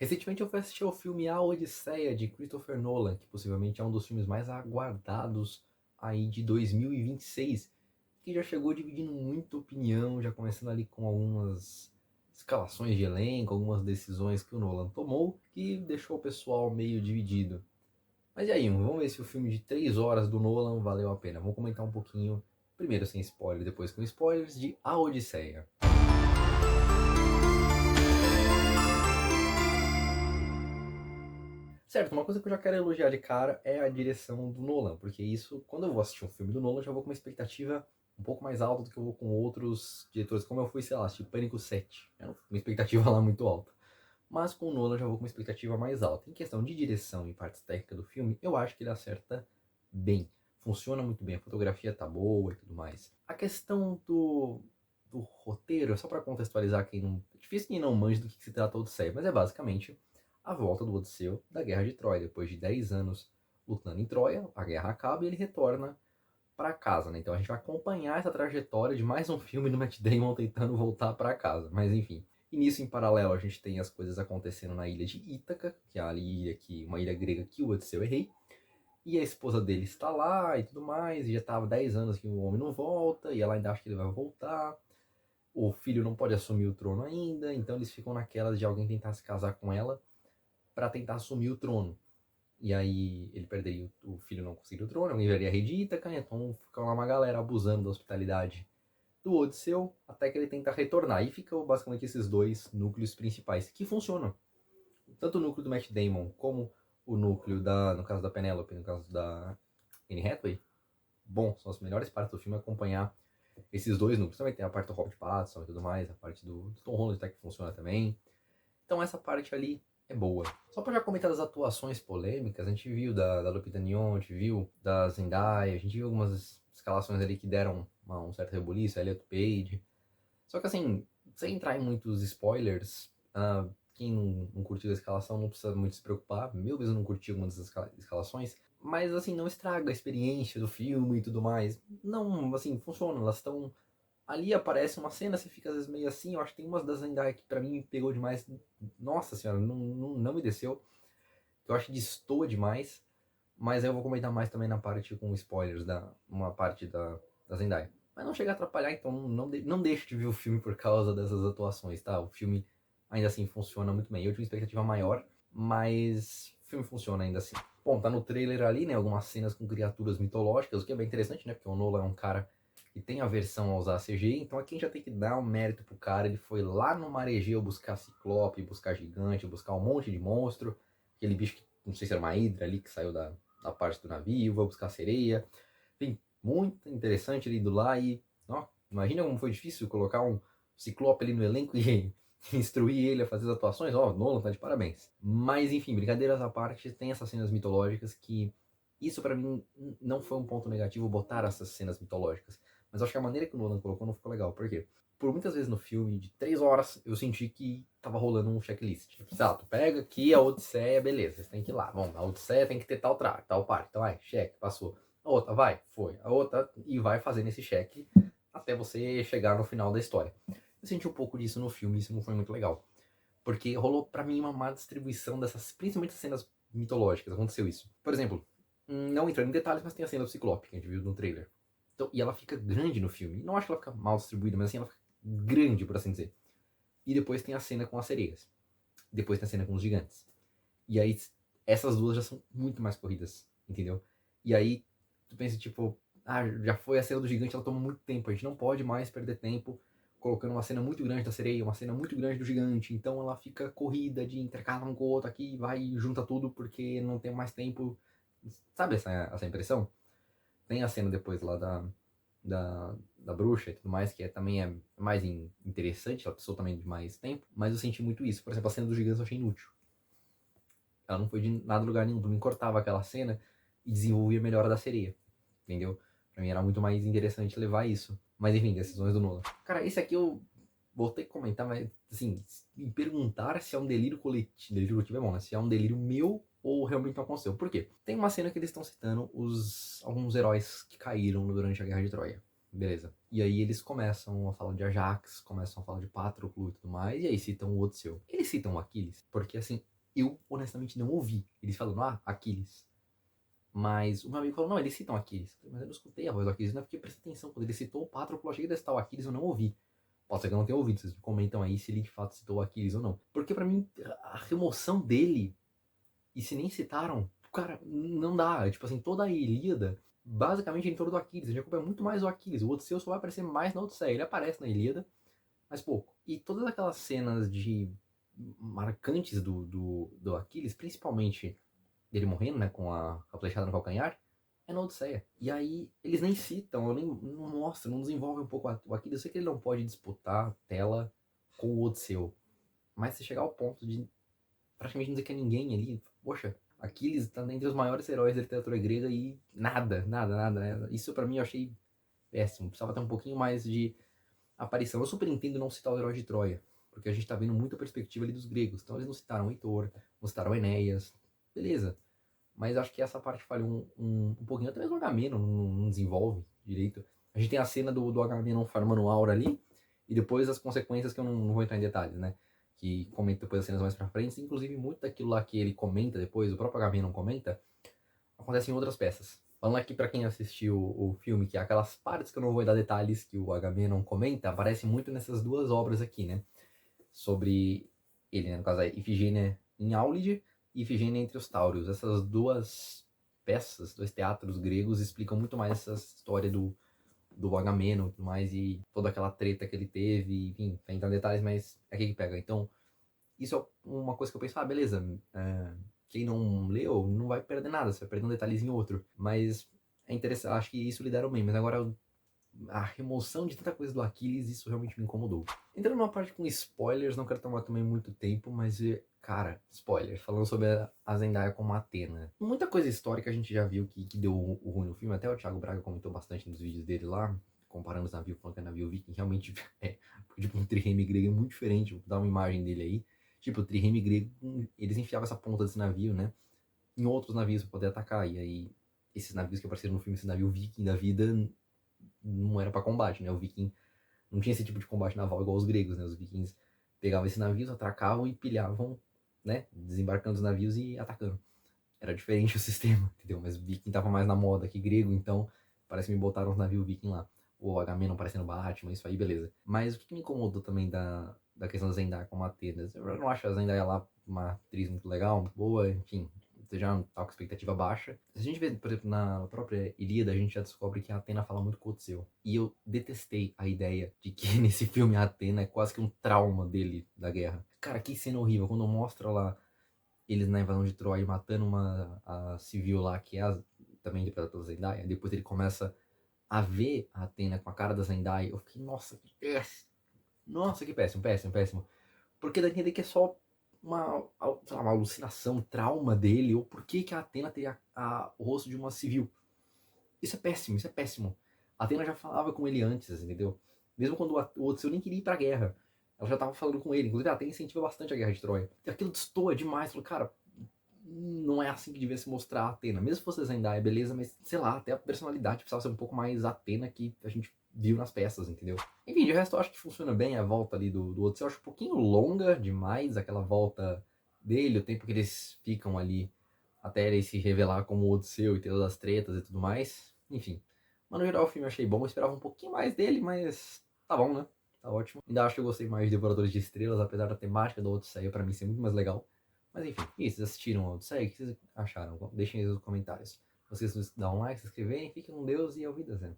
Recentemente eu fui assistir ao filme A Odisseia, de Christopher Nolan, que possivelmente é um dos filmes mais aguardados aí de 2026, que já chegou dividindo muita opinião, já começando ali com algumas escalações de elenco, algumas decisões que o Nolan tomou, que deixou o pessoal meio dividido. Mas e aí, vamos ver se o filme de 3 horas do Nolan valeu a pena. Vamos comentar um pouquinho, primeiro sem spoiler, depois com spoilers, de A Odisseia. Certo, uma coisa que eu já quero elogiar de cara é a direção do Nolan, porque isso, quando eu vou assistir um filme do Nolan, eu já vou com uma expectativa um pouco mais alta do que eu vou com outros diretores, como eu fui, sei lá, assistir Pânico 7. Era uma expectativa lá muito alta. Mas com o Nolan eu já vou com uma expectativa mais alta. Em questão de direção e partes técnicas do filme, eu acho que ele acerta bem. Funciona muito bem, a fotografia tá boa e tudo mais. A questão do roteiro, só para contextualizar quem não. É difícil quem não manja do que se trata o Odisseia, mas é basicamente a volta do Odisseu da Guerra de Troia. Depois de 10 anos lutando em Troia, a guerra acaba e ele retorna para casa, né? Então a gente vai acompanhar essa trajetória de mais um filme do Matt Damon tentando voltar para casa. Mas enfim. E nisso, em paralelo, a gente tem as coisas acontecendo na ilha de Ítaca, que é a ilha que, uma ilha grega que o Odisseu é rei. E a esposa dele está lá e tudo mais, e já estava 10 anos que o homem não volta, e ela ainda acha que ele vai voltar. O filho não pode assumir o trono ainda, então eles ficam naquelas de alguém tentar se casar com ela para tentar assumir o trono. E aí ele perderia o filho, não conseguiria o trono, alguém viraria rei de Ítaca, então fica lá uma galera abusando da hospitalidade do Odisseu até que ele tenta retornar. E ficam basicamente esses dois núcleos principais que funcionam. Tanto o núcleo do Matt Damon como o núcleo da, no caso da Penélope, no caso da Anne Hathaway, bom, são as melhores partes do filme acompanhar esses dois núcleos. Também tem a parte do Robert Pattinson e tudo mais, a parte do Tom Holland até que funciona também. Então essa parte ali é boa. Só para já comentar das atuações polêmicas, a gente viu da Lupita Nyong'o, a gente viu da Zendaya, a gente viu algumas escalações ali que deram um certo rebuliço, a Elliot Page. Só que assim, sem entrar em muitos spoilers, quem não curtiu a escalação não precisa muito se preocupar. Meu Deus, eu não curti algumas das escalações. Mas assim, não estraga a experiência do filme e tudo mais. Não, assim, funciona. Elas estão. Ali aparece uma cena, você fica às vezes meio assim. Eu acho que tem umas das Zendaya que pra mim me pegou demais. Nossa senhora, não me desceu. Eu acho que destoa demais. Mas aí eu vou comentar mais também na parte com spoilers, uma parte da Zendaya. Mas não chega a atrapalhar, então não deixe de ver o filme por causa dessas atuações, tá? O filme ainda assim funciona muito bem. Eu tinha uma expectativa maior, mas o filme funciona ainda assim. Bom, tá no trailer ali, né? Algumas cenas com criaturas mitológicas, o que é bem interessante, né? Porque o Nolan é um cara que tem aversão a usar CGI, então aqui a gente já tem que dar um mérito pro cara. Ele foi lá no Maregeu buscar ciclope, buscar gigante, buscar um monte de monstro. Aquele bicho que não sei se era uma hidra ali que saiu da parte do navio, vai buscar sereia. Enfim, muito interessante ele indo lá e. Ó, imagina como foi difícil colocar um ciclope ali no elenco e instruir ele a fazer as atuações. Ó, Nolan tá de parabéns. Mas enfim, brincadeiras à parte, tem essas cenas mitológicas que. Isso para mim não foi um ponto negativo botar essas cenas mitológicas. Mas acho que a maneira que o Nolan colocou não ficou legal. Por quê? Por muitas vezes no filme, de 3 horas, eu senti que tava rolando um checklist. Tipo, tu pega aqui a Odisseia, beleza, você tem que ir lá. Bom, a Odisseia tem que ter tal traje, tal parte. Então, vai, cheque, passou. A outra, vai, foi. A outra, e vai fazendo esse cheque até você chegar no final da história. Eu senti um pouco disso no filme, isso não foi muito legal. Porque rolou pra mim uma má distribuição dessas, principalmente as cenas mitológicas, aconteceu isso. Por exemplo, não entrando em detalhes, mas tem a cena do Ciclope, que a gente viu no trailer. Então, e ela fica grande no filme. Não acho que ela fica mal distribuída, mas assim, ela fica grande, por assim dizer. E depois tem a cena com as sereias. Depois tem a cena com os gigantes. E aí, essas duas já são muito mais corridas, entendeu? E aí, tu pensa, tipo, já foi a cena do gigante, ela toma muito tempo. A gente não pode mais perder tempo colocando uma cena muito grande da sereia, uma cena muito grande do gigante. Então ela fica corrida de intercalar um com o outro aqui, vai e junta tudo porque não tem mais tempo. Sabe essa impressão? Tem a cena depois lá da bruxa e tudo mais, que também é mais interessante, ela precisou também de mais tempo, mas eu senti muito isso. Por exemplo, a cena dos gigantes eu achei inútil. Ela não foi de nada lugar nenhum, tu me cortava aquela cena e desenvolvia melhor a da sereia, entendeu? Pra mim era muito mais interessante levar isso. Mas enfim, decisões do Nolan. Cara, esse aqui eu voltei a comentar, mas assim, me perguntar se é um delírio coletivo é bom, né? Se é um delírio meu ou realmente não aconteceu. Por quê? Tem uma cena que eles estão citando alguns heróis que caíram durante a Guerra de Troia. Beleza. E aí eles começam a falar de Ajax, começam a falar de Patroclo e tudo mais, e aí citam o Odisseu. Eles citam o Aquiles, porque assim, eu honestamente não ouvi. Eles falando, Aquiles. Mas o meu amigo falou, não, eles citam Aquiles. Mas eu não escutei a voz do Aquiles, não é porque eu prestei atenção. Quando ele citou o Patroclo, eu achei que ele citar o Aquiles, eu não ouvi. Pode ser que eu não tenha ouvido, vocês comentam aí se ele de fato citou o Aquiles ou não. Porque pra mim, a remoção dele, e se nem citaram, cara, não dá. Tipo assim, toda a Ilíada, basicamente é em torno do Aquiles. A gente acompanha muito mais o Aquiles. O Odisseu só vai aparecer mais na Odisseia. Ele aparece na Ilíada, mas pouco. E todas aquelas cenas de marcantes do Aquiles, principalmente dele morrendo, né, com a flechada no calcanhar, é na Odisseia. E aí eles nem citam, nem não mostram, não desenvolvem um pouco o Aquiles. Eu sei que ele não pode disputar tela com o Odisseu, mas se chegar ao ponto de praticamente não dizer que é ninguém ali, poxa, Aquiles está entre os maiores heróis da literatura grega e nada. Isso pra mim eu achei péssimo. Precisava ter um pouquinho mais de aparição. Eu super entendo não citar o herói de Troia, porque a gente tá vendo muita perspectiva ali dos gregos. Então eles não citaram Heitor, não citaram Enéas, beleza. Mas acho que essa parte falhou um pouquinho. Até mesmo o Agamenon não desenvolve direito. A gente tem a cena do Agamenon farmando aura ali, e depois as consequências que eu não vou entrar em detalhes, né? Que comenta depois as cenas mais pra frente. Inclusive, muito daquilo lá que ele comenta depois, o próprio Agamenon comenta, acontece em outras peças. Falando aqui pra quem assistiu o filme, que aquelas partes que eu não vou dar detalhes que o Agamenon comenta, aparece muito nessas duas obras aqui, né? Sobre ele, né? No caso, a Ifigênia em Áulide e Ifigênia entre os Táurios. Essas duas peças, dois teatros gregos, explicam muito mais essa história do Agamenon e tudo mais, e toda aquela treta que ele teve, enfim, sem entrar em detalhes, mas é aqui que pega. Então, isso é uma coisa que eu penso, beleza, quem não leu não vai perder nada, você vai perder um detalhezinho ou outro. Mas é interessante, acho que isso lidaram bem, mas agora a remoção de tanta coisa do Aquiles, isso realmente me incomodou. Entrando numa parte com spoilers, não quero tomar também muito tempo, mas, cara, spoiler, falando sobre a Zendaya como Atena. Muita coisa histórica a gente já viu que deu o ruim no filme, até o Thiago Braga comentou bastante nos vídeos dele lá, comparando os navios, falando que é navio viking, realmente tipo, um trireme grego é muito diferente, vou dar uma imagem dele aí. Tipo, o trireme grego, eles enfiavam essa ponta desse navio, né, em outros navios pra poder atacar, e aí esses navios que apareceram no filme, esse navio viking da vida, não era pra combate, né, o viking não tinha esse tipo de combate naval igual os gregos, né, os vikings pegavam esses navios, atracavam e pilhavam, né, desembarcando os navios e atacando. Era diferente o sistema, entendeu, mas o viking tava mais na moda que grego, então parece que me botaram os navios viking lá. O Agamenon parecendo Batman, isso aí, beleza. Mas o que me incomodou também da questão da Zendaya como Atenas? Eu não acho a Zendaya lá uma atriz muito legal, muito boa, enfim, você já tá com expectativa baixa. Se a gente vê, por exemplo, na própria Ilíada, a gente já descobre que a Atena fala muito com o Odisseu. E eu detestei a ideia de que nesse filme a Atena é quase que um trauma dele da guerra. Cara, que cena horrível, quando mostra lá eles na invasão de Troia matando a civil lá, que é também interpretada pela Zendaya. Depois ele começa a ver a Atena com a cara da Zendaya. Eu fiquei, nossa, que péssimo. Nossa, que péssimo. Porque dá a entender que é só sei lá, uma alucinação, um trauma dele, ou por que a Atena teria o rosto de uma civil. Isso é péssimo. A Atena já falava com ele antes, entendeu? Mesmo quando o Odisseu nem queria ir pra guerra. Ela já tava falando com ele. Inclusive, a Atena incentiva bastante a guerra de Troia. E aquilo destoa demais. Falou, cara, não é assim que devia se mostrar a Atena. Mesmo se fosse a Zendaya, beleza, mas sei lá, até a personalidade precisava ser um pouco mais Atena que a gente viu nas peças, entendeu? Enfim, de resto eu acho que funciona bem a volta ali do Odisseu. Eu acho um pouquinho longa demais aquela volta dele, o tempo que eles ficam ali até ele se revelar como o Odisseu e ter todas as tretas e tudo mais. Enfim. Mas no geral o filme eu achei bom, eu esperava um pouquinho mais dele, mas tá bom, né? Tá ótimo. Ainda acho que eu gostei mais de Devoradores de Estrelas, apesar da temática do Odisseia pra mim ser muito mais legal. Mas enfim, e vocês assistiram a Odisseia? O que vocês acharam? Deixem aí nos comentários. Vocês dão um like, se inscreverem, fiquem com Deus e ao Vida Zé.